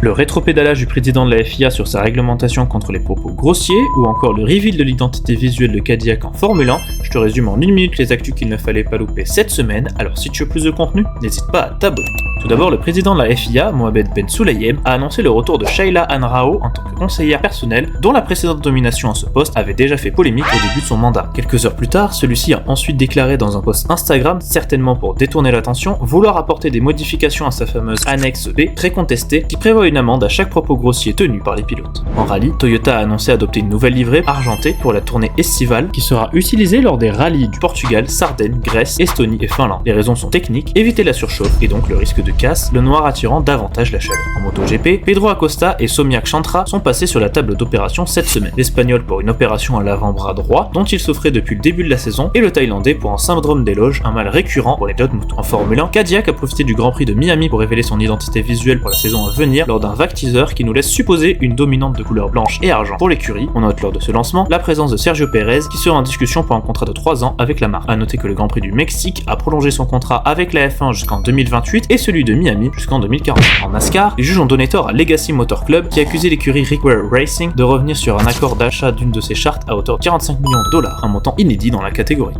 le rétropédalage du président de la FIA sur sa réglementation contre les propos grossiers, ou encore le reveal de l'identité visuelle de Cadillac en Formule 1, je te résume en une minute les actus qu'il ne fallait pas louper cette semaine, alors si tu veux plus de contenu, n'hésite pas à t'abonner. Tout d'abord, le président de la FIA, Mohamed Ben Sulayem, a annoncé le retour de Shayla Anrao en tant que conseillère personnelle, dont la précédente nomination à ce poste avait déjà fait polémique au début de son mandat. Quelques heures plus tard, celui-ci a ensuite déclaré dans un post Instagram, certainement pour détourner l'attention, vouloir apporter des modifications à sa fameuse annexe B, très contestée, qui prévoit une amende à chaque propos grossier tenu par les pilotes. En rallye, Toyota a annoncé adopter une nouvelle livrée argentée pour la tournée estivale, qui sera utilisée lors des rallyes du Portugal, Sardaigne, Grèce, Estonie et Finlande. Les raisons sont techniques, éviter la surchauffe et donc le risque de casse, le noir attirant davantage la chaleur. En MotoGP, Pedro Acosta et Somiak Chantra sont passés sur la table d'opération cette semaine. L'Espagnol pour une opération à l'avant-bras droit, dont il souffrait depuis le début de la saison, et le Thaïlandais pour un syndrome d'éloge, un mal récurrent pour les pilotes moto. En Formule 1, Cadillac a profité du Grand Prix de Miami pour révéler son identité visuelle pour la saison à venir lors d'un vague teaser qui nous laisse supposer une dominante de couleur blanche et argent pour l'écurie. On note lors de ce lancement la présence de Sergio Pérez qui sera en discussion pour un contrat de 3 ans avec la marque. A noter que le Grand Prix du Mexique a prolongé son contrat avec la F1 jusqu'en 2028 et celui de Miami jusqu'en 2040. En NASCAR, les juges ont donné tort à Legacy Motor Club qui accusait l'écurie Rick Ware Racing de revenir sur un accord d'achat d'une de ses chartes à hauteur de $45 millions, un montant inédit dans la catégorie.